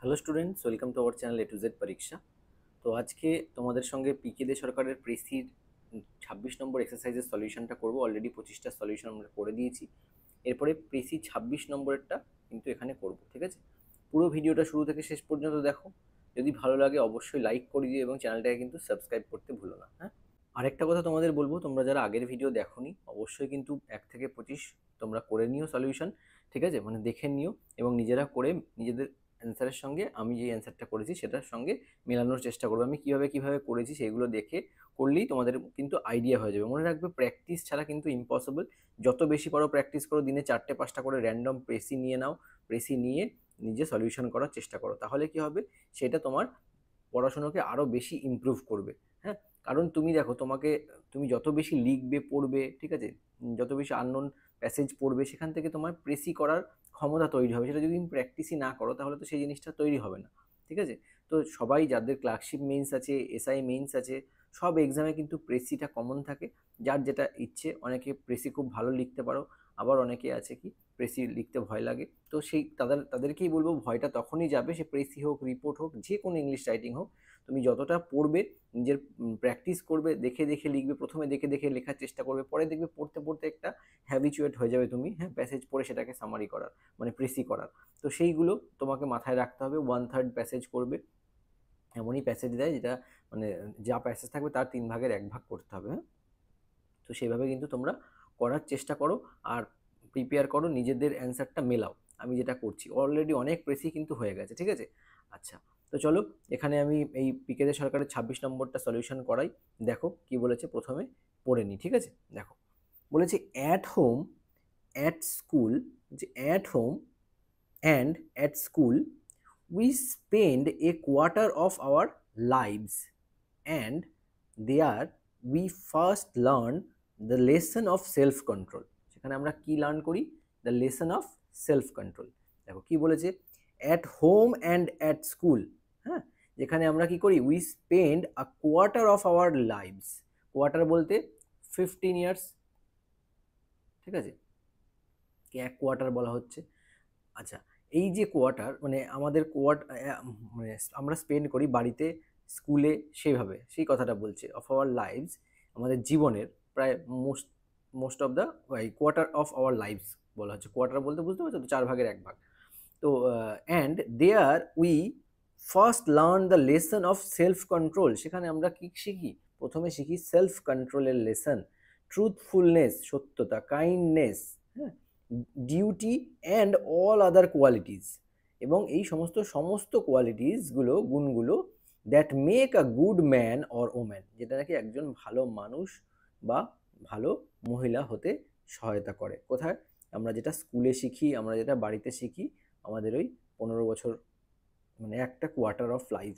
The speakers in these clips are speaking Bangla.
Hello students, welcome to our channel A to Z পরীক্ষা। তো আজকে তোমাদের সঙ্গে পিকে দে সরকারের প্রেসির 26 নম্বর এক্সারসাইজের সলিউশনটা করব। অলরেডি 25টা সলিউশন আমরা করে দিয়েছি। এরপরে প্রেসি 26 নম্বরেরটা কিন্তু এখানে করব, ঠিক আছে? পুরো ভিডিওটা শুরু থেকে শেষ পর্যন্ত দেখো। যদি ভালো লাগে অবশ্যই লাইক করে দিও এবং চ্যানেলটাকে কিন্তু সাবস্ক্রাইব করতে ভুলো না, হ্যাঁ? আরেকটা কথা তোমাদের বলবো, তোমরা যারা আগের ভিডিও দেখোনি অবশ্যই কিন্তু 1 থেকে 25 তোমরা করে নিও সলিউশন, ঠিক আছে? মানে দেখে নিও এবং নিজেরা করে নিজেদের অ্যান্সারের সঙ্গে আমি যে অ্যান্সারটা করেছি সেটার সঙ্গে মেলানোর চেষ্টা করবো। আমি কিভাবে কিভাবে করেছি সেগুলো দেখে করলেই তোমাদের কিন্তু আইডিয়া হয়ে যাবে। মনে রাখবে, প্র্যাকটিস ছাড়া কিন্তু ইম্পসিবল। যত বেশি পারো প্র্যাকটিস করো, দিনে 4টে 5টা করে র্যান্ডম প্রেসি নিয়ে নাও। প্রেসি নিয়ে নিজে সলিউশন করার চেষ্টা করো, তাহলে কি হবে, সেটা তোমার পড়াশোনাকে আরও বেশি ইমপ্রুভ করবে। হ্যাঁ, কারণ তুমি দেখো, তুমি যত বেশি লিখবে পড়বে, ঠিক আছে, যত বেশি আননোন প্যাসেজ পড়বে, সেখান থেকে তোমার প্রেসি করার ক্ষমতা তৈরি হবে। সেটা যদি তুমি প্র্যাকটিসই না করো তাহলে তো সেই জিনিসটা তৈরি হবে না, ঠিক আছে? তো সবাই যাদের ক্লার্কশিপ মেইনস আছে, এসআই মেইনস আছে, সব এক্সামে কিন্তু প্রেসিটা কমন থাকে। যার যেটা ইচ্ছে, অনেকে প্রেসি খুব ভালো লিখতে পারো, আবার অনেকে আছে কি প্রেসি লিখতে ভয় লাগে। তো সেই তাদেরকেই বলবো, ভয়টা তখনই যাবে, সে প্রেসি হোক, রিপোর্ট হোক, যে কোনো ইংলিশ রাইটিং হোক। তুমি যতটা পড়বে, নিজের প্র্যাকটিস করবে, দেখে দেখে লিখবে, প্রথমে দেখে দেখে লেখার চেষ্টা করবে, পরে দেখবে পড়তে পড়তে একটা হ্যাবিচুয়েট হয়ে যাবে তুমি, হ্যাঁ, প্যাসেজ পড়ে সেটাকে সামারি করার, মানে প্রেসি করার। তো সেইগুলো তোমাকে মাথায় রাখতে হবে। 1/3 প্যাসেজ করবে, এমনই প্যাসেজ দেয় যেটা মানে যা প্যাসেজ থাকবে তার 3/1 ভাগ করতে হবে, হ্যাঁ? তো সেইভাবে কিন্তু তোমরা করার চেষ্টা করো আর প্রিপেয়ার করো, নিজেদের অ্যান্সারটা মেলাও। আমি যেটা করছি, অলরেডি অনেক প্রেসি কিন্তু হয়ে গেছে, ঠিক আছে? আচ্ছা, তো চলো, এখানে আমি এই পিকেদে সরকারের 26 নম্বরটা সলিউশন করাই। দেখো কি বলেছে, প্রথমে পড়ে নি, ঠিক আছে? দেখো, বলেছে অ্যাট হোম, অ্যাট স্কুল, যে at home and at school we spend a quarter of our lives, and there we first learn the lesson of self control. সেখানে আমরা কি লার্ন করি? The lesson of self control. দেখো কি বলেছে, at home and at school, হ্যাঁ, যেখানে আমরা কি করি, we spend a quarter of our lives. Quarter বলতে 15 ইয়ার্স, ঠিক আছে, কি এক কোয়ার্টার বলা হচ্ছে। আচ্ছা, এই যে কোয়ার্টার, মানে আমাদের মানে আমরা স্পেন্ড করি বাড়িতে, স্কুলে, সেইভাবে সেই কথাটা বলছে, অফ আওয়ার লাইভস, আমাদের জীবনের প্রায় most most of the quarter of our lives বলা হচ্ছে। কোয়ার্টার বলতে বুঝতে পারছো তো, 4/1 ভাগ। তো and there we first learn the lesson of self control. সেখানে আমরা কি শিখি? প্রথমে শিখি সেলফ কন্ট্রোলের লেসন, ট্রুথফুলনেস, সত্যতা, কাইন্ডনেস, হ্যাঁ, duty and all other qualities, এবং এই সমস্ত সমস্ত কোয়ালিটিসগুলো, গুণগুলো, that make a good man or woman, যেটা নাকি একজন ভালো মানুষ বা ভালো মহিলা হতে সহায়তা করে। কোথায়? আমরা যেটা স্কুলে শিখি, আমরা যেটা বাড়িতে শিখি, আমাদের ওই 15 বছর, মানে একটা কোয়ার্টার অফ লাইফ,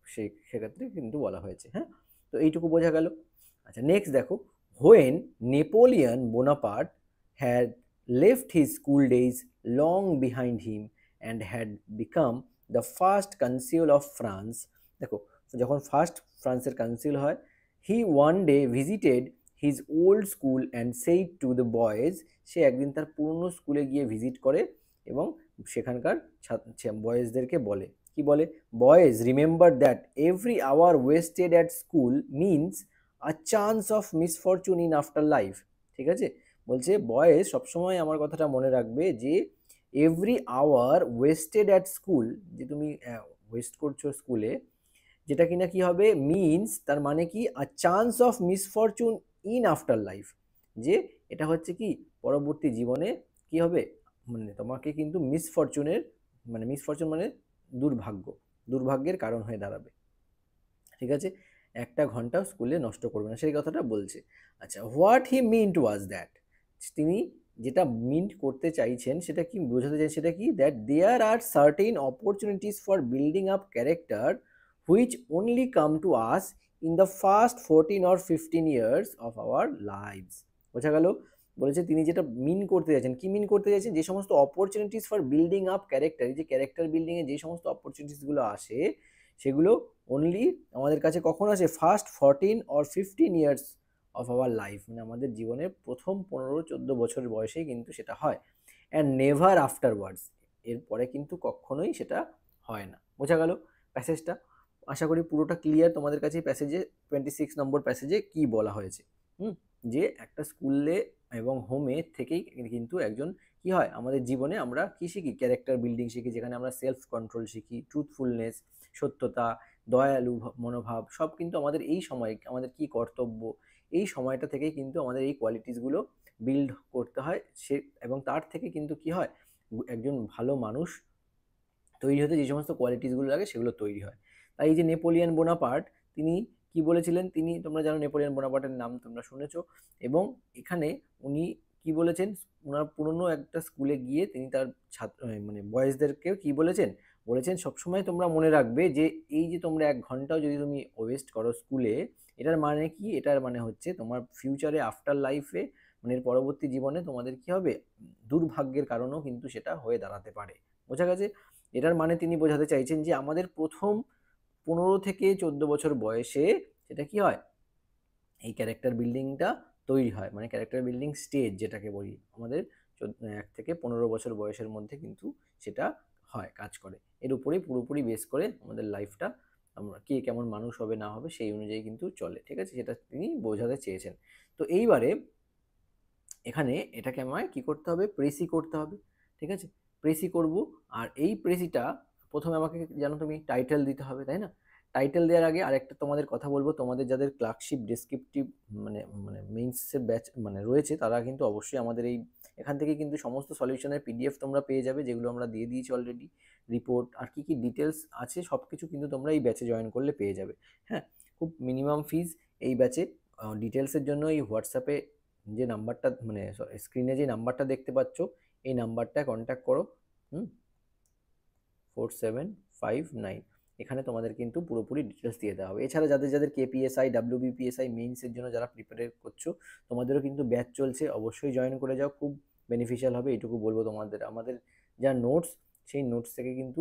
সেক্ষেত্রে কিন্তু বলা হয়েছে, হ্যাঁ? তো এইটুকু বোঝা গেল। আচ্ছা, নেক্সট দেখো, when Napoleon Bonaparte had left his school days long behind him and had become the first consul of France. দেখো, যখন ফার্স্ট ফ্রান্সের কনসিউল হয়, he one day visited his old school and said to the boys, সে একদিন তার পুরনো স্কুলে গিয়ে ভিজিট করে এবং সেখানকার বয়েজদেরকে বলে, কি বলে, boys remember that every hour wasted at school means a chance of misfortune in after life. ঠিক আছে, বলছে বয়েজ সবসময় আমার কথাটা মনে রাখবে যে every hour wasted at school, যে তুমি ওয়েস্ট করছো স্কুলে, যেটা কিনা কি হবে, মিনস, তার মানে কি, আ chance of misfortune in after life, যে এটা হচ্ছে কি, পরবর্তী জীবনে কি হবে, মানে তোমাকে কিন্তু মিসফরচুনের, মানে মিসফরচুন মানে দুর্ভাগ্য, দুর্ভাগ্যের কারণ হয়ে দাঁড়াবে। ঠিক আছে, একটা ঘন্টাও স্কুলে নষ্ট করবে না, সেই কথাটা বলছে। আচ্ছা, what he mint was that, তিনি যেটা মিন্ট করতে চাইছেন, সেটা কি বোঝাতে চাই, সেটা কি, that there are certain opportunities for building up character which only come to us in the first 14 or 15 years of our lives. বোঝা গেল? বলেছে তিনি যেটা মিন করতে চাইছেন, কি মিন করতে চাইছেন, যে সমস্ত opportunities for building up character, এই যে ক্যারেক্টার বিল্ডিংয়ে যে সমস্ত অপরচুনিটিসগুলো আসে, সেগুলো অনলি আমাদের কাছে কখন আসে, first 14 or 15 years of our life, মানে আমাদের জীবনের প্রথম 15-14 বছর বয়সেই কিন্তু সেটা হয়। অ্যান্ড নেভার আফটারওয়ার্ডস, এরপরে কিন্তু কখনোই সেটা হয় না। বোঝা গেল প্যাসেজটা? আশা করি পুরোটা ক্লিয়ার তোমাদের কাছে। প্যাসেজে 26 নম্বর প্যাসেজে কি বলা হয়েছে, হুম, যে একটা স্কুলে এবং হোমে থেকেই কিন্তু একজন কি হয়, আমাদের জীবনে আমরা কি শিখি, ক্যারেক্টার বিল্ডিং শিখি, যেখানে আমরা সেলফ কন্ট্রোল শিখি, ট্রুথফুলনেস, সত্যতা, দয়ালু মনোভাব, সব কিন্তু আমাদের এই সময় আমাদের কি কর্তব্য, এই সময়টা থেকেই কিন্তু আমাদের এই কোয়ালিটিসগুলো বিল্ড করতে হয়। সে এবং তার থেকে কিন্তু কি হয়, একজন ভালো মানুষ তৈরি হতে যে সমস্ত কোয়ালিটিসগুলো লাগে সেগুলো তৈরি হয়। তাই এই যে নেপোলিয়ন বোনাপার্ট, তিনি কি বলেছিলেন, তিনি, তোমরা জানো নেপোলিয়ন বোনাপার্টের নাম তোমরা শুনেছো, এবং এখানে উনি কি বলেছেন, ওনার পুরনো একটা স্কুলে গিয়ে তিনি তার ছাত্র মানে বয়েজদেরকেও কি বলেছেন, বলেছেন সবসময় তোমরা মনে রাখবে যে এই যে তোমরা 1 ঘন্টাও যদি তুমি ওয়েস্ট করো স্কুলে, এটার মানে কি, এটার মানে হচ্ছে তোমার ফিউচারে আফটার লাইফে, মানে এর পরবর্তী জীবনে তোমাদের কি হবে, দুর্ভাগ্যের কারণেও কিন্তু সেটা হয়ে দাঁড়াতে পারে। বোঝা গেছে? এটার মানে তিনি বোঝাতে চাইছেন যে আমাদের প্রথম 15 থেকে 14 বছর বয়সে সেটা কি হয়, এই ক্যারেক্টার বিল্ডিংটা তৈরি হয়, মানে ক্যারেক্টার বিল্ডিং স্টেজ যেটাকে বলি আমাদের 1 থেকে 15 বছর বয়সের মধ্যে কিন্তু সেটা হয়, কাজ করে। এর উপরেই পুরোপুরি বেস করে আমাদের লাইফটা, আমরা কে কেমন মানুষ হবে না হবে সেই অনুযায়ী কিন্তু চলে। ঠিক আছে, সেটা তিনি বোঝাতে চেয়েছেন। তো এইবারে এখানে এটাকে আমায় কি করতে হবে, প্রেসি করতে হবে। ঠিক আছে, প্রেসি করব। আর এই প্রেসিটা প্রথমে আমাকে জানো তুমি টাইটেল দিতে হবে, তাই না? টাইটেল দেওয়ার আগে আরেকটা তোমাদের কথা বলবো, তোমাদের যাদের ক্লার্কশিপ ডেসক্রিপটিভ মানে মানে মেইনসের ব্যাচ মানে রয়েছে, তারা কিন্তু অবশ্যই আমাদের এই এখান থেকে কিন্তু সমস্ত সলিউশনের পিডিএফ তোমরা পেয়ে যাবে, যেগুলো আমরা দিয়ে দিয়েছি অলরেডি। রিপোর্ট আর কি কি ডিটেলস আছে সব কিছু কিন্তু তোমরা এই ব্যাচে জয়েন করলে পেয়ে যাবে। হ্যাঁ, খুব মিনিমাম ফিজ এই ব্যাচে। ডিটেলসের জন্য এই হোয়াটসঅ্যাপে যে নাম্বারটা মানে স্ক্রিনে যে নাম্বারটা দেখতে পাচ্ছ, এই নাম্বারটায় কন্ট্যাক্ট করো। হুম, 4759, এখানে তোমাদের কিন্তু পুরোপুরি ডিটেলস দিয়ে দেওয়া হবে। এছাড়া যাদের যাদের কেপিএসআই, ডাব্লিউবিপিএসআই মেইনসের জন্য যারা প্রিপেয়ার করছো, তোমাদেরও কিন্তু ব্যাচ চলছে, অবশ্যই জয়েন করে যাও, খুব বেনিফিশিয়াল হবে এইটুকু বলবো তোমাদের। আমাদের যা নোটস, সেই নোটস থেকে কিন্তু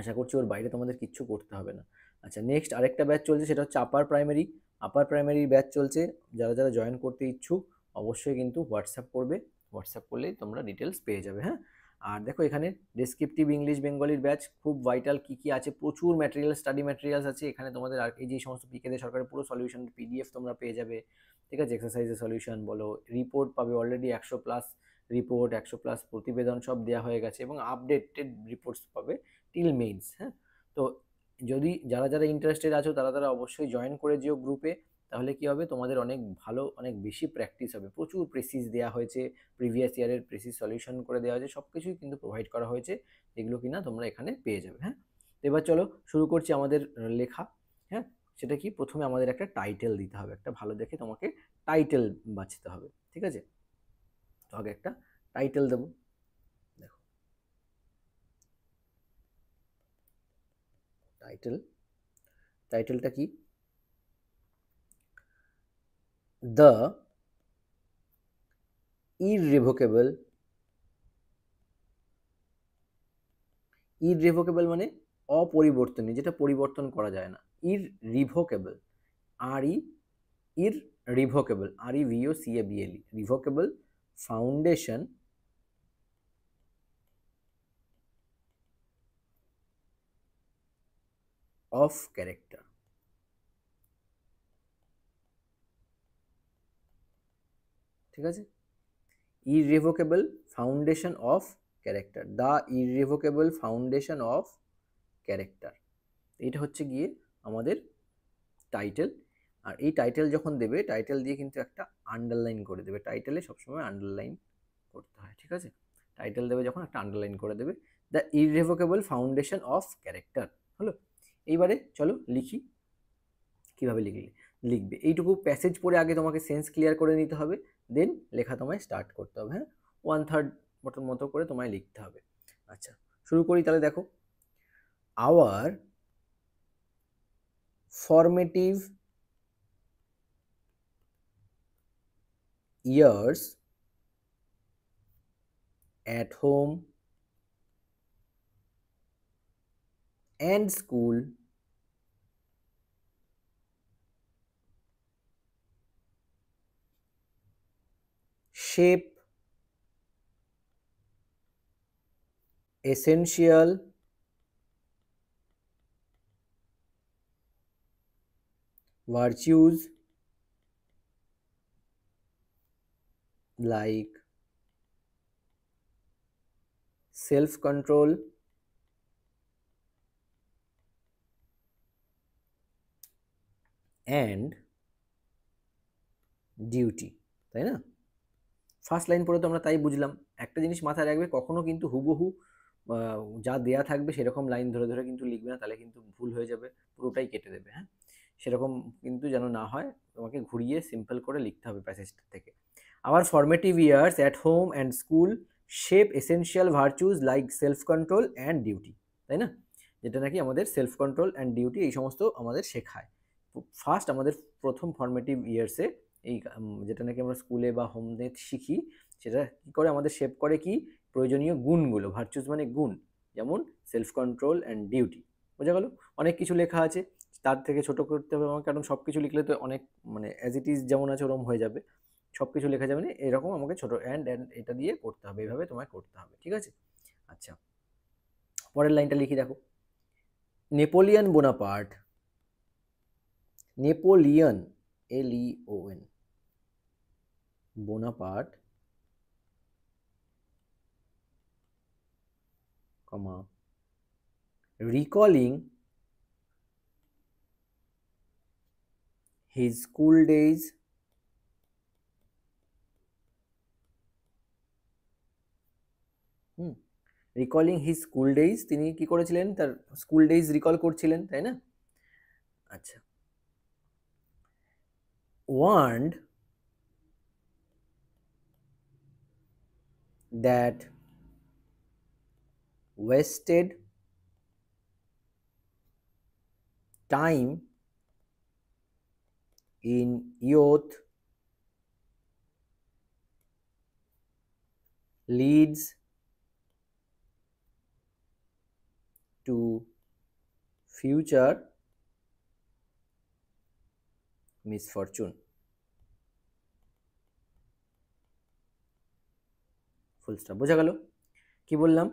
আশা করছি ওর বাইরে তোমাদের কিচ্ছু করতে হবে না। আচ্ছা, নেক্সট আরেকটা ব্যাচ চলছে, সেটা হচ্ছে আপার প্রাইমারি। আপার প্রাইমারির ব্যাচ চলছে, যারা যারা জয়েন করতে ইচ্ছুক অবশ্যই কিন্তু হোয়াটসঅ্যাপ করবে, হোয়াটসঅ্যাপ করলেই তোমরা ডিটেলস পেয়ে যাবে। হ্যাঁ, আর দেখো এখানে ডেসক্রিপটিভ ইংলিশ বেঙ্গলির ব্যাচ খুব ভাইটাল, কি কি আছে, প্রচুর ম্যাটেরিয়াল, স্টাডি ম্যাটেরিয়ালস আছে এখানে তোমাদের। আর এই যে সমস্ত পিকেদের সরকারের পুরো সলিউশন পিডিএফ তোমরা পেয়ে যাবে। ঠিক আছে, এক্সারসাইজের সলিউশন বলো, রিপোর্ট পাবে অলরেডি 100+ রিপোর্ট, 100+ প্রতিবেদন সব দেওয়া হয়ে গেছে, এবং আপডেটেড রিপোর্টস পাবে টিল মেইনস। হ্যাঁ, তো যদি যারা যারা ইন্টারেস্টেড আছো তারা তারা অবশ্যই জয়েন করে যেও গ্রুপে। তাহলে কি হবে, তোমাদের অনেক ভালো, অনেক বেশি প্র্যাকটিস হবে। প্রচুর প্রেসিস দেওয়া হয়েছে, প্রিভিয়াস ইয়ারের প্রেসিস সলিউশন করে দেওয়া হয়েছে, সব কিছুই কিন্তু প্রোভাইড করা হয়েছে, যেগুলো কিনা তোমরা এখানে পেয়ে যাবে। হ্যাঁ, তো এবার চলো শুরু করছি আমাদের লেখা। হ্যাঁ, সেটা কি, প্রথমে আমাদের একটা টাইটেল দিতে হবে, একটা ভালো দেখে তোমাকে টাইটেল বাছতে হবে। ঠিক আছে, তো আগে একটা টাইটেল দেবো। দেখো টাইটেল, টাইটেলটা কি, দ্য ইররিভোকেবল, ইররিভোকেবল মানে অপরিবর্তনীয়, যেটা পরিবর্তন করা যায় না। ইররিভোকেবল, R E, ir revocable, R E V O C A B L E, revocable foundation of character. ঠিক আছে, irrevocable foundation of character, the irrevocable foundation of character, এটা হচ্ছে গিয়ে আমাদের টাইটেল। আর এই টাইটেল যখন দেবে, টাইটেল দিয়ে কিন্তু একটা আন্ডারলাইন করে দেবে, টাইটেলে সবসময় আন্ডারলাইন করতে হয়। ঠিক আছে, টাইটেল দেবে যখন একটা আন্ডারলাইন করে দেবে, the irrevocable foundation of character. হলো, এইবারে চলো লিখি। কিভাবে লিখলে লিখবে, এইটুকু প্যাসেজ পড়ে আগে তোমাকে সেন্স ক্লিয়ার করে নিতে হবে, দেন লেখা তোমায় স্টার্ট করতে হবে। হ্যাঁ, 1/3 মতো করে তোমায় লিখতে হবে। আচ্ছা, শুরু করি তাহলে। দেখো, our formative years at home and school shape essential virtues like self control and duty, তাই না? ফার্স্ট লাইন পড়ে তো আমরা তাই বুঝলাম। একটা জিনিস মাথায় রাখবে, কখনো কিন্তু হুবহু যা দেয়া থাকবে সেরকম লাইন ধরে ধরে কিন্তু লিখবে না, তাহলে কিন্তু ভুল হয়ে যাবে, পুরোটাই কেটে দেবে। হ্যাঁ, সেরকম কিন্তু যেন না হয়, তোমাকে ঘুরিয়ে সিম্পল করে লিখতে হবে প্যাসেজটা থেকে। Our formative years at home and school shape essential virtues like self control and duty, তাই না? যেটা নাকি আমাদের সেলফ কন্ট্রোল অ্যান্ড ডিউটি এই সমস্ত আমাদের শেখায়। ফার্স্ট আমাদের প্রথম ফর্মেটিভ ইয়ার্সে এই যেটা নাকি আমরা স্কুলে বা হোমে শিখি, সেটা কী করে আমাদের শেপ করে, কি প্রয়োজনীয় গুণগুলো, ভার্চুস মানে গুণ, যেমন সেলফ কন্ট্রোল অ্যান্ড ডিউটি। বোঝা গেল? অনেক কিছু লেখা আছে, তার থেকে ছোট করতে হবে আমাকে, কারণ সব কিছু লিখলে তো অনেক মানে অ্যাজ ইট ইজ যেমন আছে ওরকম হয়ে যাবে, সব কিছু লেখা যাবে না, এরকম আমাকে ছোট অ্যান্ড এটা দিয়ে করতে হবে, এভাবে তোমায় করতে হবে, ঠিক আছে? আচ্ছা, পরের লাইনটা লিখি দেখো। Napoleon Bonaparte, Napoleon LEON, Bonaparte, comma, recalling his school days recalling his school days, তিনি কি করেছিলেন, তার স্কুল ডেইজ রিকল করছিলেন, তাই না? আচ্ছা, warned that wasted time in youth leads to future misfortune. Full stop. বোঝা গেল কি বললাম?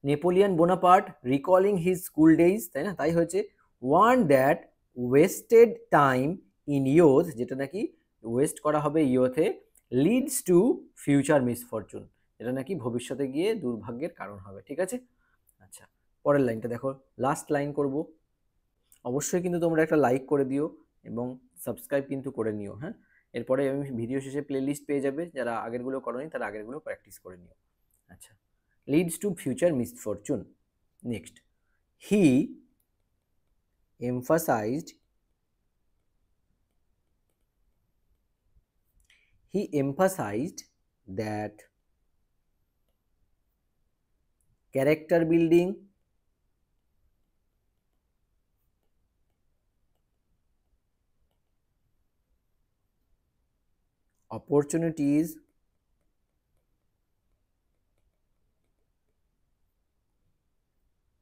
Napoleon Bonaparte recalling his school days, তাই না? তাই হয়েছে one that wasted time in youth, যেটা নাকি ওয়েস্ট করা হবে ইয়থে, লিডস টু ফিউচার মিসফরচুন, যেটা নাকি ভবিষ্যতে গিয়ে দুর্ভাগ্যের কারণ হবে, ঠিক আছে? আচ্ছা, পরের লাইনটা দেখো, লাস্ট লাইন করব। অবশ্যই কিন্তু তোমরা একটা লাইক করে দিও এবং সাবস্ক্রাইব কিন্তু করে নিও। হ্যাঁ, এরপরে আমি ভিডিও শেষে প্লেলিস্ট পেয়ে যাবে, যারা আগেরগুলো করোনি তারা আগেরগুলো প্র্যাকটিস করে নিও। আচ্ছা, leads to future misfortune. Next, he emphasized that character building, opportunities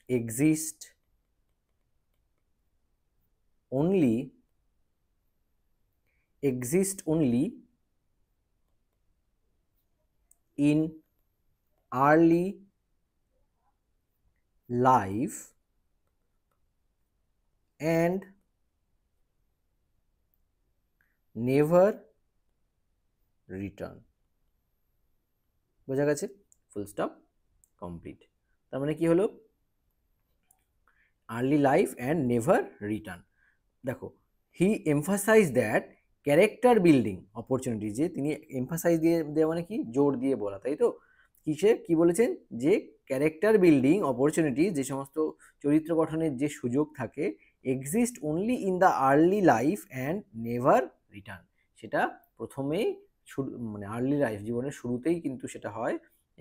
exist only in early life and never return. বোঝা গেছে? Full stop, complete. তার মানে কি হলো? Early life and never return. দেখো, he emphasize that character building opportunity, যে তিনি এমফাসাইজ দিয়ে দেওয়া মানে কি, জোর দিয়ে বলা, তাই তো? কিসে কি বলেছেন, যে ক্যারেক্টার বিল্ডিং অপরচুনিটি, যে সমস্ত চরিত্র গঠনের যে সুযোগ থাকে, exist only in the early life and never return, সেটা প্রথমেই শুরু মানে আর্লি লাইফ জীবনের শুরুতেই কিন্তু সেটা হয়,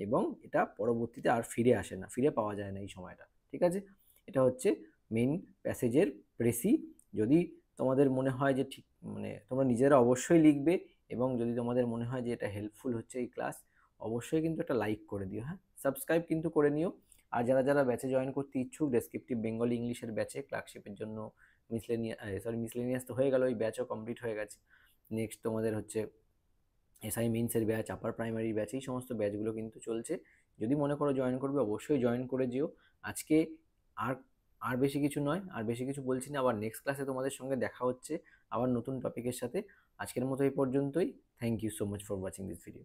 এবং এটা পরবর্তীতে আর ফিরে আসে না, ফিরে পাওয়া যায় না এই সময়টা, ঠিক আছে? এটা হচ্ছে মেন প্যাসেজের প্রেসি। যদি তোমাদের মনে হয় যে ঠিক মানে তোমরা নিজেরা অবশ্যই লিখবে, এবং যদি তোমাদের মনে হয় যে এটা হেল্পফুল হচ্ছে এই ক্লাস, অবশ্যই কিন্তু একটা লাইক করে দিও। হ্যাঁ, সাবস্ক্রাইব কিন্তু করে নিও। আর যারা যারা ব্যাচে জয়েন করতে ইচ্ছুক, ডেসক্রিপটিভ বেঙ্গলি ইংলিশের ব্যাচে ক্লার্কশিপের জন্য, মিসলেনিয়াস তো হয়ে গেল, ওই ব্যাচও কমপ্লিট হয়ে গেছে। নেক্সট তোমাদের হচ্ছে এসআই মেন্সের ব্যাচ, আপার প্রাইমারি ব্যাচ, এই সমস্ত ব্যাচগুলো কিন্তু চলছে। যদি মনে করো জয়েন করবে, অবশ্যই জয়েন করে যেও। আজকে আর আর বেশি কিছু নয়, আর বেশি কিছু বলছি না। আবার নেক্সট ক্লাসে তোমাদের সঙ্গে দেখা হচ্ছে আবার নতুন টপিকের সাথে। আজকের মতো এই পর্যন্তই। Thank you so much for watching this video.